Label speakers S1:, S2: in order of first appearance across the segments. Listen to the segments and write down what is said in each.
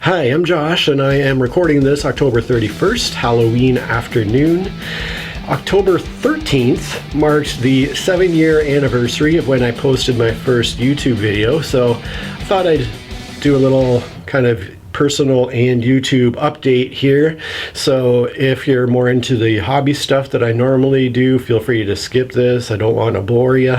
S1: Hi, I'm Josh, and I am recording this October 31st, Halloween afternoon. October 13th marked the 7-year anniversary of when I posted my first YouTube video, so I thought I'd do a little kind of personal and YouTube update here. So if you're more into the hobby stuff that I normally do, feel free to skip this. I don't want to bore you.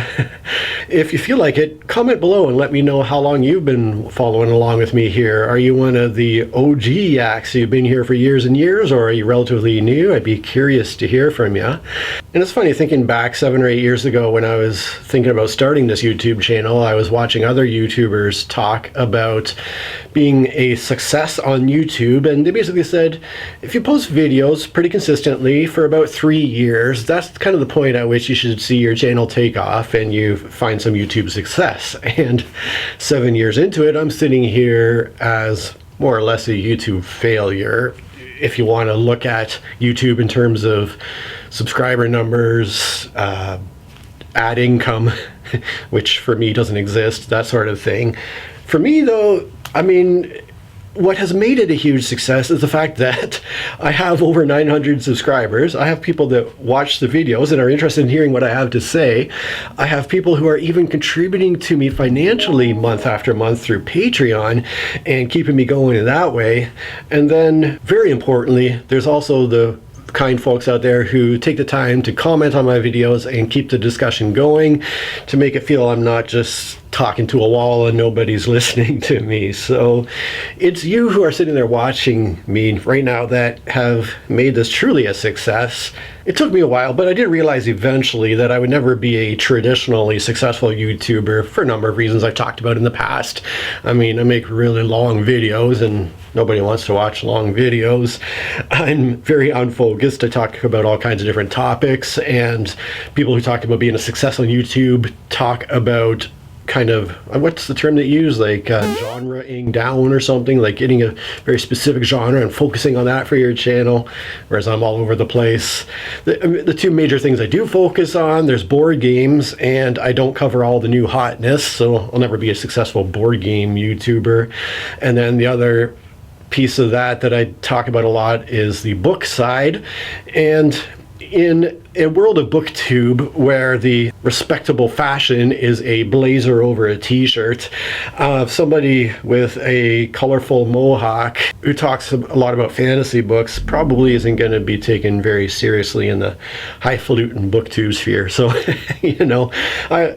S1: If you feel like it, comment below and let me know how long you've been following along with me here. Are you one of the OG Yaks? You've been here for years and years, or are you relatively new? I'd be curious to hear from you. And it's funny, thinking back 7 or 8 years ago when I was thinking about starting this YouTube channel, I was watching other YouTubers talk about being a success on YouTube, and they basically said if you post videos pretty consistently for about 3 years, that's kind of the point at which you should see your channel take off and you find some YouTube success. And 7 years into it, I'm sitting here as more or less a YouTube failure. If you want to look at YouTube in terms of subscriber numbers, ad income, which for me doesn't exist, that sort of thing. For me though, I mean, what has made it a huge success is the fact that I have over 900 subscribers. I have people that watch the videos and are interested in hearing what I have to say. I have people who are even contributing to me financially month after month through Patreon and keeping me going in that way. And then, very importantly, there's also the kind folks out there who take the time to comment on my videos and keep the discussion going to make it feel I'm not just talking to a wall and nobody's listening to me. So it's you who are sitting there watching me right now that have made this truly a success. It took me a while, but I did realize eventually that I would never be a traditionally successful YouTuber for a number of reasons I've talked about in the past. I mean, I make really long videos and nobody wants to watch long videos. I'm very unfocused. I talk about all kinds of different topics, and people who talk about being a success on YouTube talk about kind of, what's the term they use, like genre-ing down or something, like getting a very specific genre and focusing on that for your channel, whereas I'm all over the place. The two major things I do focus on, there's board games, and I don't cover all the new hotness, so I'll never be a successful board game YouTuber. And then the other piece of that I talk about a lot is the book side. And in a world of booktube where the respectable fashion is a blazer over a t-shirt, somebody with a colorful mohawk who talks a lot about fantasy books probably isn't going to be taken very seriously in the highfalutin booktube sphere. So, you know, a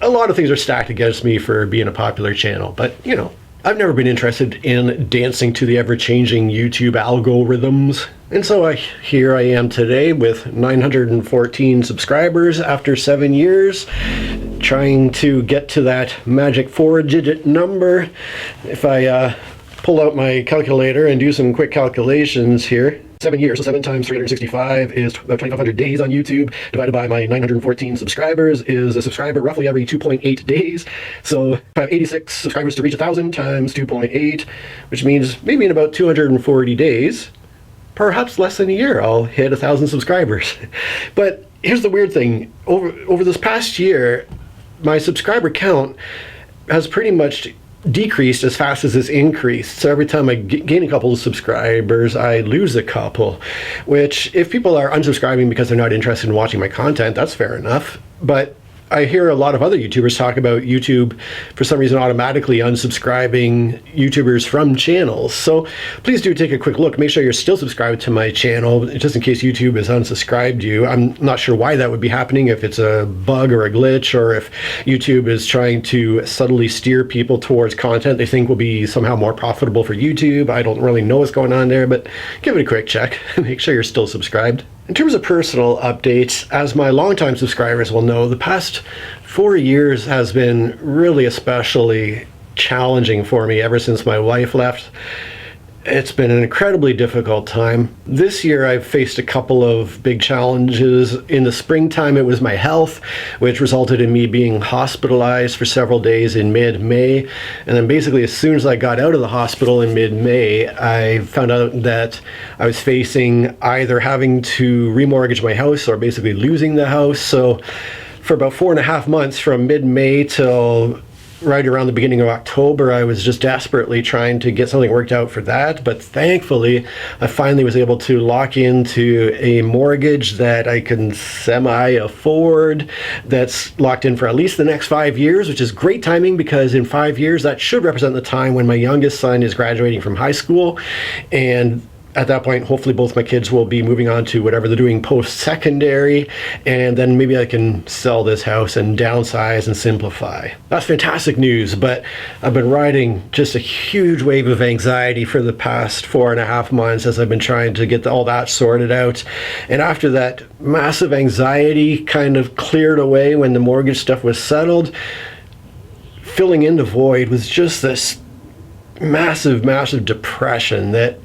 S1: lot of things are stacked against me for being a popular channel, but, you know, I've never been interested in dancing to the ever-changing YouTube algorithms. And so here I am today with 914 subscribers after 7 years, trying to get to that magic 4-digit number. If I pull out my calculator and do some quick calculations here, 7 years, so 7 times 365 is about 2,500 days on YouTube, divided by my 914 subscribers is a subscriber roughly every 2.8 days. So if I have 86 subscribers to reach 1,000 times 2.8, which means maybe in about 240 days, perhaps less than a year, I'll hit 1,000 subscribers. But here's the weird thing. Over this past year, my subscriber count has pretty much decreased as fast as it's increased. So every time I gain a couple of subscribers, I lose a couple, which if people are unsubscribing because they're not interested in watching my content, that's fair enough. But I hear a lot of other YouTubers talk about YouTube for some reason automatically unsubscribing YouTubers from channels. So please do take a quick look. Make sure you're still subscribed to my channel, just in case YouTube has unsubscribed you. I'm not sure why that would be happening, if it's a bug or a glitch, or if YouTube is trying to subtly steer people towards content they think will be somehow more profitable for YouTube. I don't really know what's going on there, but give it a quick check. Make sure you're still subscribed. In terms of personal updates, as my longtime subscribers will know, the past 4 years has been really especially challenging for me ever since my wife left. It's been an incredibly difficult time. This year I've faced a couple of big challenges. In the springtime it was my health, which resulted in me being hospitalized for several days in mid-May. And then basically as soon as I got out of the hospital in mid-May, I found out that I was facing either having to remortgage my house or basically losing the house. So for about 4.5 months, from mid-May till right around the beginning of October, I was just desperately trying to get something worked out for that. But thankfully, I finally was able to lock into a mortgage that I can semi-afford, that's locked in for at least the next 5 years, which is great timing because in 5 years, that should represent the time when my youngest son is graduating from high school. And at that point, hopefully both my kids will be moving on to whatever they're doing post-secondary, and then maybe I can sell this house and downsize and simplify. That's fantastic news, but I've been riding just a huge wave of anxiety for the past 4.5 months as I've been trying to get all that sorted out. And after that massive anxiety kind of cleared away when the mortgage stuff was settled, filling in the void was just this massive depression that,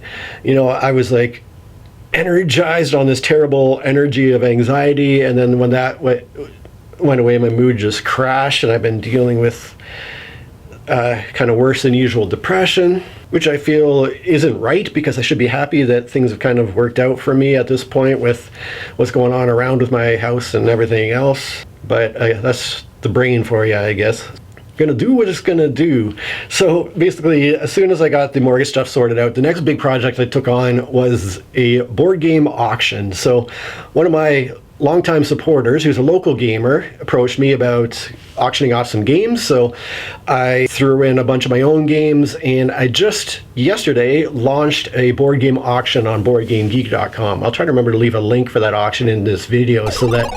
S1: I was like energized on this terrible energy of anxiety, and then when that went away, my mood just crashed, and I've been dealing with kind of worse than usual depression, which I feel isn't right because I should be happy that things have kind of worked out for me at this point with what's going on around with my house and everything else. But that's the brain for you, I guess. Gonna do what it's gonna do. So basically, as soon as I got the mortgage stuff sorted out, the next big project I took on was a board game auction. So one of my longtime supporters, who's a local gamer, approached me about auctioning off some games. So I threw in a bunch of my own games, and I just yesterday launched a board game auction on BoardGameGeek.com. I'll try to remember to leave a link for that auction in this video so that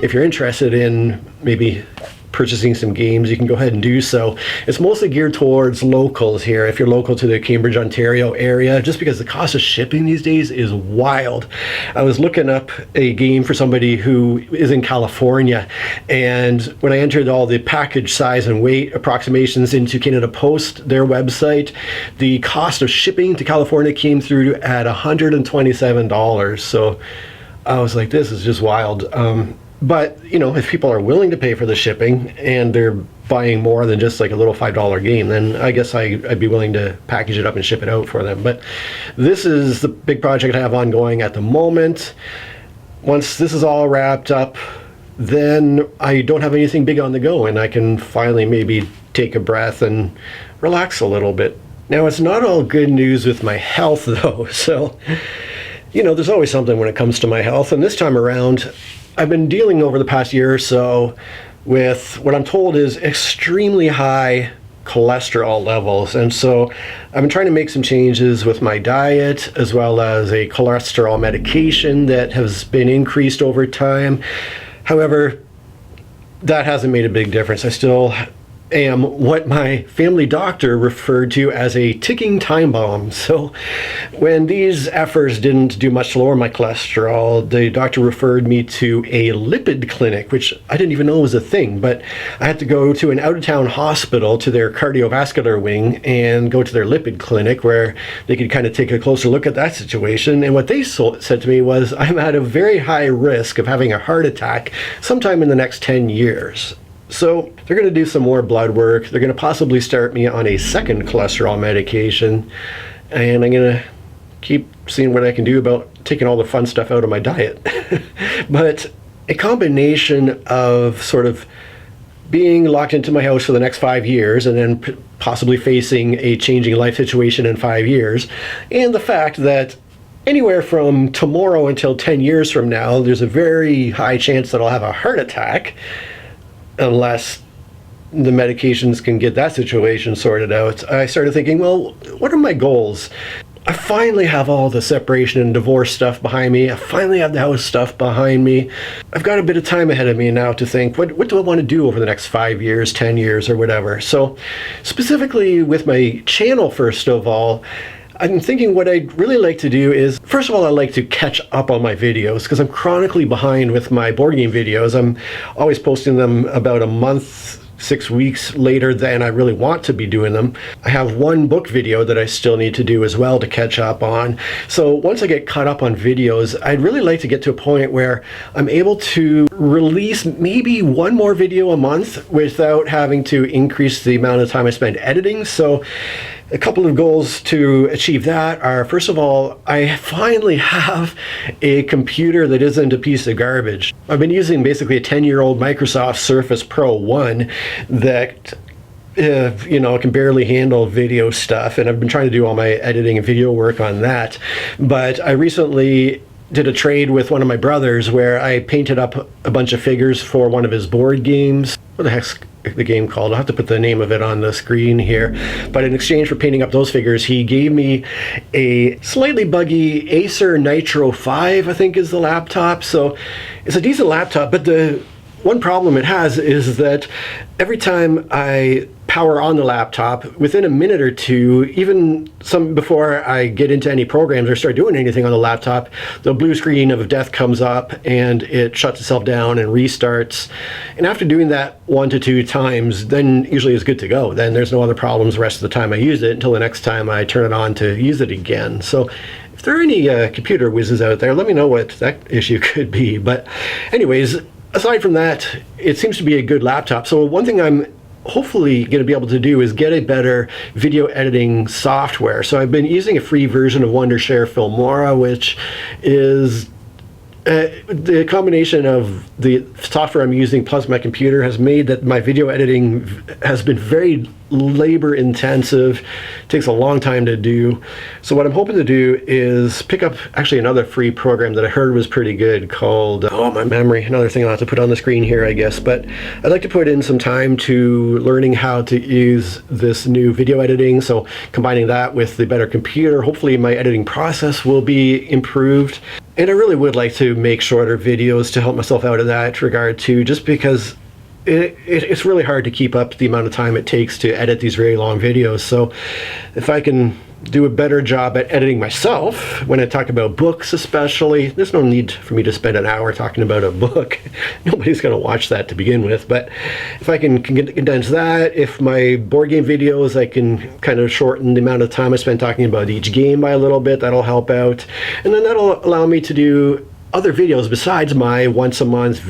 S1: if you're interested in maybe purchasing some games, you can go ahead and do so. It's mostly geared towards locals here, if you're local to the Cambridge, Ontario area, just because the cost of shipping these days is wild. I was looking up a game for somebody who is in California, and when I entered all the package size and weight approximations into Canada Post, their website, the cost of shipping to California came through at $127. So I was like, this is just wild. But, if people are willing to pay for the shipping and they're buying more than just like a little $5 game, then I guess I'd be willing to package it up and ship it out for them. But this is the big project I have ongoing at the moment. Once this is all wrapped up, then I don't have anything big on the go, and I can finally maybe take a breath and relax a little bit. Now, it's not all good news with my health, though. So, there's always something when it comes to my health. And this time around, I've been dealing over the past year or so with what I'm told is extremely high cholesterol levels. And so I've been trying to make some changes with my diet, as well as a cholesterol medication that has been increased over time. However, that hasn't made a big difference. I still am what my family doctor referred to as a ticking time bomb. So when these efforts didn't do much to lower my cholesterol, the doctor referred me to a lipid clinic, which I didn't even know was a thing, but I had to go to an out-of-town hospital, to their cardiovascular wing, and go to their lipid clinic where they could kind of take a closer look at that situation. And what they said to me was, I'm at a very high risk of having a heart attack sometime in the next 10 years. So they're going to do some more blood work. They're going to possibly start me on a second cholesterol medication. And I'm going to keep seeing what I can do about taking all the fun stuff out of my diet. But a combination of sort of being locked into my house for the next 5 years and then possibly facing a changing life situation in 5 years, and the fact that anywhere from tomorrow until 10 years from now, there's a very high chance that I'll have a heart attack, unless the medications can get that situation sorted out. I started thinking, well, what are my goals? I finally have all the separation and divorce stuff behind me. I finally have the house stuff behind me. I've got a bit of time ahead of me now to think, what do I want to do over the next 5 years, 10 years, or whatever? So specifically with my channel, first of all, I'm thinking what I'd really like to do is, first of all, I'd like to catch up on my videos because I'm chronically behind with my board game videos. I'm always posting them about a month, 6 weeks later than I really want to be doing them. I have one book video that I still need to do as well to catch up on. So once I get caught up on videos, I'd really like to get to a point where I'm able to release maybe one more video a month without having to increase the amount of time I spend editing. So a couple of goals to achieve that are, first of all, I finally have a computer that isn't a piece of garbage. I've been using basically a 10-year-old Microsoft Surface Pro 1 that you know, can barely handle video stuff, and I've been trying to do all my editing and video work on that. But I recently did a trade with one of my brothers where I painted up a bunch of figures for one of his board games. What the heck's the game called? I'll have to put the name of it on the screen here. But in exchange for painting up those figures, he gave me a slightly buggy Acer Nitro 5, I think is the laptop. So it's a decent laptop, but the one problem it has is that every time I power on the laptop, within a minute or two, even some before I get into any programs or start doing anything on the laptop, the blue screen of death comes up and it shuts itself down and restarts. And after doing that 1 to 2 times, then usually it's good to go. Then there's no other problems the rest of the time I use it until the next time I turn it on to use it again. So if there are any computer whizzes out there, let me know what that issue could be. But anyways, aside from that, it seems to be a good laptop. So one thing I'm hopefully going to be able to do is get a better video editing software. So I've been using a free version of Wondershare Filmora, which is the combination of the software I'm using plus my computer has made that my video editing has been very labor intensive. It takes a long time to do. So what I'm hoping to do is pick up actually another free program that I heard was pretty good called, oh, my memory, another thing I'll have to put on the screen here, I guess. But I'd like to put in some time to learning how to use this new video editing. So combining that with the better computer, hopefully my editing process will be improved. And I really would like to make shorter videos to help myself out in that regard too, just because it's really hard to keep up the amount of time it takes to edit these very long videos. So if I can do a better job at editing myself, when I talk about books especially, there's no need for me to spend an hour talking about a book. Nobody's going to watch that to begin with. But if I can condense that, if my board game videos, I can kind of shorten the amount of time I spend talking about each game by a little bit, that'll help out. And then that'll allow me to do other videos besides my once a month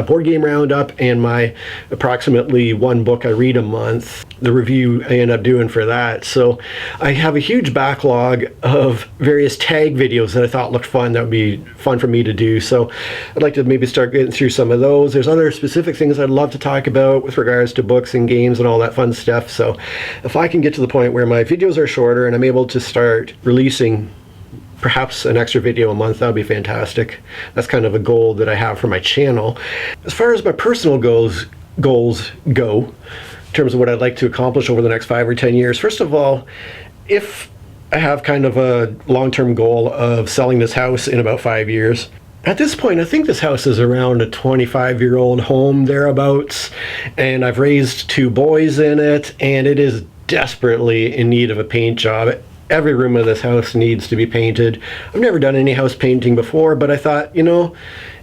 S1: board game roundup and my approximately one book I read a month, the review I end up doing for that. So I have a huge backlog of various tag videos that I thought looked fun, that would be fun for me to do. So I'd like to maybe start getting through some of those. There's other specific things I'd love to talk about with regards to books and games and all that fun stuff. So if I can get to the point where my videos are shorter and I'm able to start releasing perhaps an extra video a month, that would be fantastic. That's kind of a goal that I have for my channel. As far as my personal goals go, in terms of what I'd like to accomplish over the next 5 or 10 years, first of all, if I have kind of a long-term goal of selling this house in about 5 years, at this point, I think this house is around a 25-year-old home, thereabouts, and I've raised 2 boys in it, and it is desperately in need of a paint job. Every room of this house needs to be painted. I've never done any house painting before, but I thought, you know,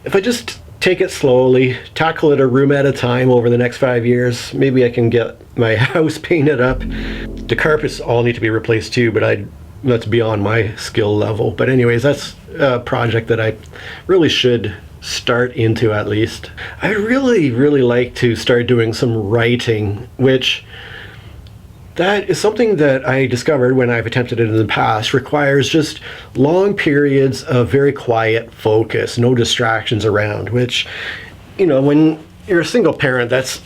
S1: if I just take it slowly, tackle it a room at a time over the next 5 years, maybe I can get my house painted up. The carpets all need to be replaced too, but that's beyond my skill level. But anyways, that's a project that I really should start into at least. I'd really like to start doing some writing, which that is something that I discovered when I've attempted it in the past, requires just long periods of very quiet focus, no distractions around, which, you know, when you're a single parent, that's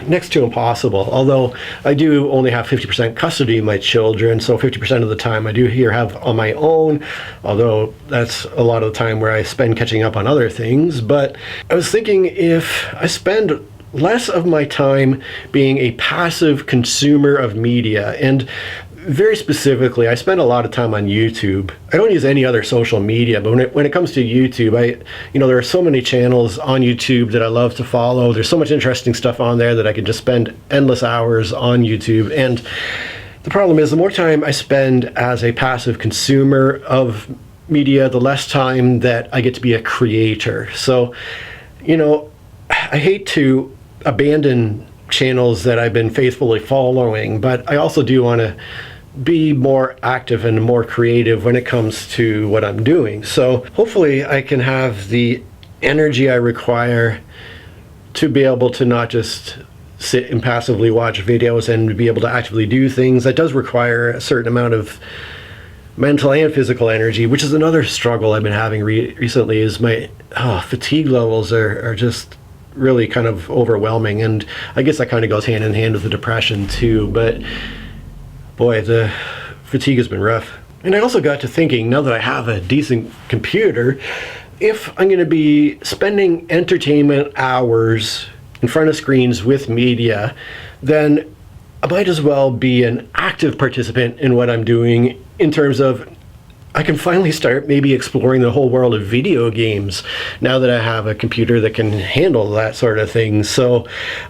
S1: next to impossible. Although I do only have 50% custody of my children, so 50% of the time I do here have on my own, although that's a lot of the time where I spend catching up on other things. But I was thinking, if I spend less of my time being a passive consumer of media, and very specifically, I spend a lot of time on YouTube. I don't use any other social media, but when it comes to YouTube, there are so many channels on YouTube that I love to follow. There's so much interesting stuff on there that I can just spend endless hours on YouTube. And the problem is, the more time I spend as a passive consumer of media, the less time that I get to be a creator. So, you know, I hate to abandon channels that I've been faithfully following, but I also do want to be more active and more creative when it comes to what I'm doing. So hopefully I can have the energy I require to be able to not just sit and passively watch videos and be able to actively do things. That does require a certain amount of mental and physical energy, which is another struggle I've been having recently, is my fatigue levels are just really kind of overwhelming, and I guess that kind of goes hand in hand with the depression too. But boy, the fatigue has been rough. And I also got to thinking, now that I have a decent computer, if I'm going to be spending entertainment hours in front of screens with media, then I might as well be an active participant in what I'm doing, in terms of I can finally start maybe exploring the whole world of video games now that I have a computer that can handle that sort of thing. So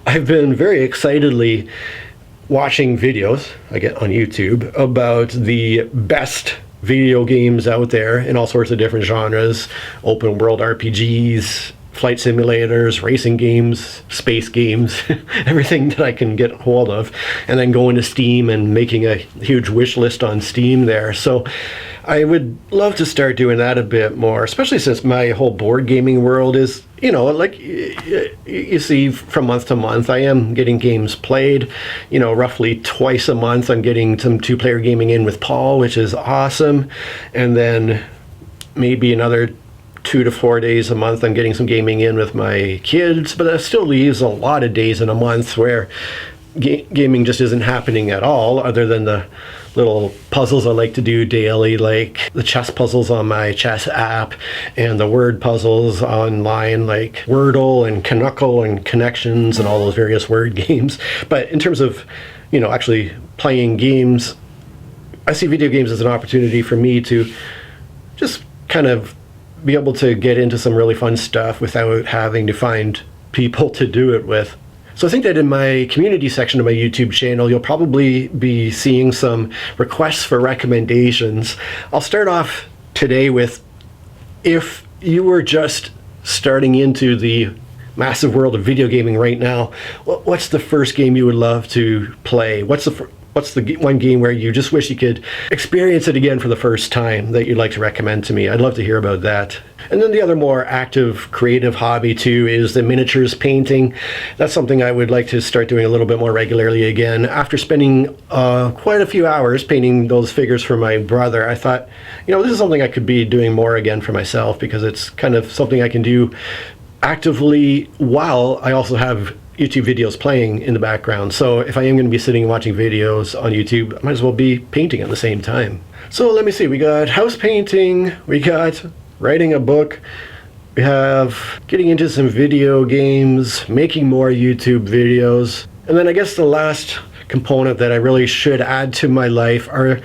S1: I've been very excitedly watching videos I get on YouTube about the best video games out there in all sorts of different genres: open world RPGs, flight simulators, racing games, space games, everything that I can get hold of, and then going to Steam and making a huge wish list on Steam there. So I would love to start doing that a bit more, especially since my whole board gaming world is, like you see from month to month, I am getting games played. Roughly twice a month I'm getting some two-player gaming in with Paul, which is awesome. And then maybe another 2 to 4 days a month I'm getting some gaming in with my kids, but that still leaves a lot of days in a month where gaming just isn't happening at all, other than the little puzzles I like to do daily, like the chess puzzles on my chess app and the word puzzles online like Wordle and Knuckle and Connections and all those various word games. But in terms of, actually playing games, I see video games as an opportunity for me to just kind of be able to get into some really fun stuff without having to find people to do it with. So I think that in my community section of my YouTube channel, you'll probably be seeing some requests for recommendations. I'll start off today with, if you were just starting into the massive world of video gaming right now, what's the first game you would love to play? What's the one game where you just wish you could experience it again for the first time that you'd like to recommend to me? I'd love to hear about that. And then the other more active creative hobby too is the miniatures painting. That's something I would like to start doing a little bit more regularly again. After spending quite a few hours painting those figures for my brother, I thought, this is something I could be doing more again for myself, because it's kind of something I can do actively while I also have YouTube videos playing in the background. So if I am going to be sitting and watching videos on YouTube, I might as well be painting at the same time. So let me see, we got house painting, we got writing a book, we have getting into some video games, making more YouTube videos, and then I guess the last component that I really should add to my life are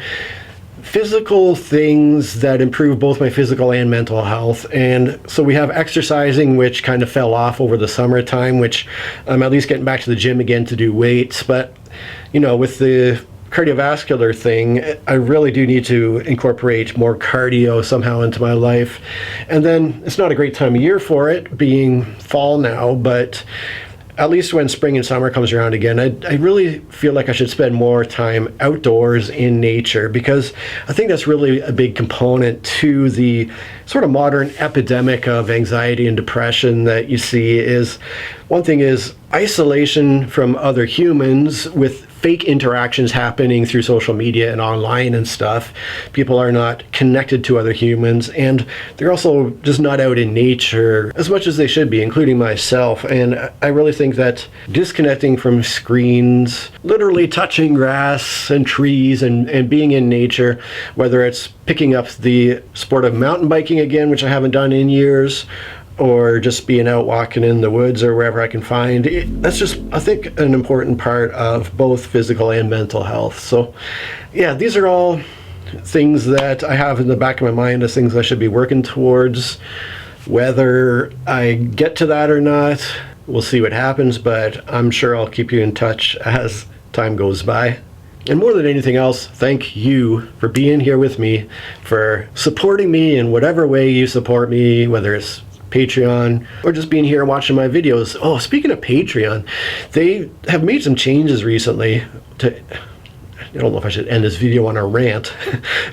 S1: physical things that improve both my physical and mental health. And so we have exercising, which kind of fell off over the summertime, which I'm at least getting back to the gym again to do weights. But with the cardiovascular thing, I really do need to incorporate more cardio somehow into my life. And then it's not a great time of year for it, being fall now, but at least when spring and summer comes around again, I really feel like I should spend more time outdoors in nature, because I think that's really a big component to the sort of modern epidemic of anxiety and depression that you see. Is one thing is isolation from other humans, with fake interactions happening through social media and online and stuff. People are not connected to other humans, and they're also just not out in nature as much as they should be, including myself. And I really think that disconnecting from screens, literally touching grass and trees and being in nature, whether it's picking up the sport of mountain biking again, which I haven't done in years, or just being out walking in the woods or wherever I can find. That's just, I think, an important part of both physical and mental health. So yeah, these are all things that I have in the back of my mind as things I should be working towards. Whether I get to that or not, we'll see what happens, but I'm sure I'll keep you in touch as time goes by. And more than anything else, thank you for being here with me, for supporting me in whatever way you support me, whether it's Patreon or just being here and watching my videos. Oh, speaking of Patreon, they have made some changes recently to, I don't know if I should end this video on a rant,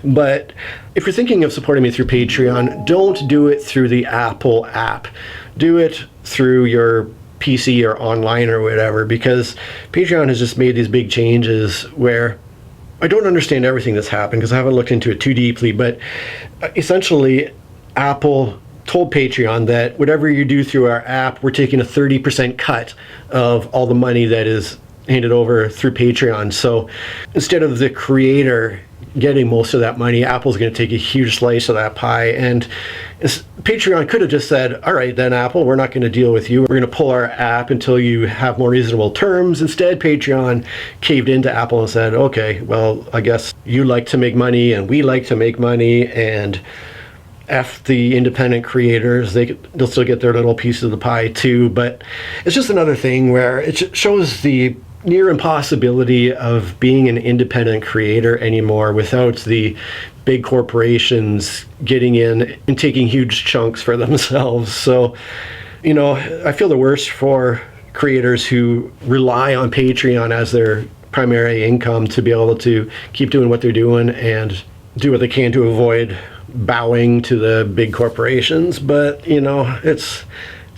S1: but if you're thinking of supporting me through Patreon, don't do it through the Apple app. Do it through your PC or online or whatever, because Patreon has just made these big changes where I don't understand everything that's happened because I haven't looked into it too deeply, but essentially Apple told Patreon that whatever you do through our app, we're taking a 30% cut of all the money that is handed over through Patreon. So instead of the creator getting most of that money, Apple's going to take a huge slice of that pie. And Patreon could have just said, all right, then Apple, we're not going to deal with you. We're going to pull our app until you have more reasonable terms. Instead, Patreon caved into Apple and said, okay, well, I guess you like to make money and we like to make money, and F the independent creators, they'll still get their little piece of the pie too. But it's just another thing where it shows the near impossibility of being an independent creator anymore without the big corporations getting in and taking huge chunks for themselves. So, you know, I feel the worst for creators who rely on Patreon as their primary income to be able to keep doing what they're doing and do what they can to avoid bowing to the big corporations. But, you know, it's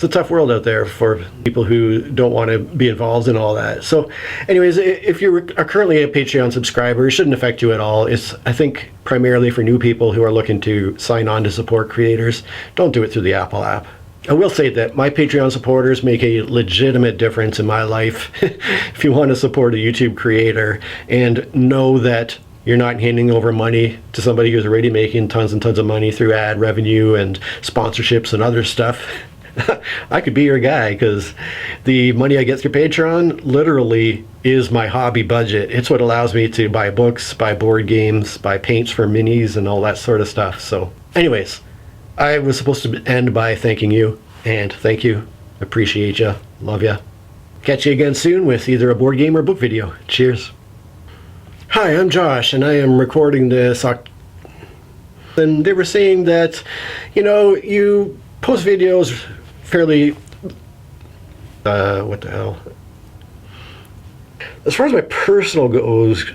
S1: a tough world out there for people who don't want to be involved in all that. So anyways, if you are currently a Patreon subscriber, it shouldn't affect you at all. It's, I think, primarily for new people who are looking to sign on to support creators. Don't do it through the Apple app. I will say that my Patreon supporters make a legitimate difference in my life. If you want to support a YouTube creator and know that you're not handing over money to somebody who's already making tons and tons of money through ad revenue and sponsorships and other stuff, I could be your guy, because the money I get through Patreon literally is my hobby budget. It's what allows me to buy books, buy board games, buy paints for minis and all that sort of stuff. So anyways, I was supposed to end by thanking you, and thank you. Appreciate you. Love you. Catch you again soon with either a board game or book video. Cheers. Hi, I'm Josh, and I am recording this. And they were saying that, you know, you post videos fairly, what the hell? As far as my personal goes,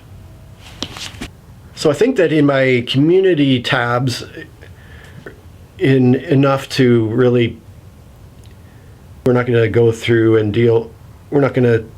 S1: so I think that in my community tabs, in enough to really, we're not going to go through and deal, we're not going to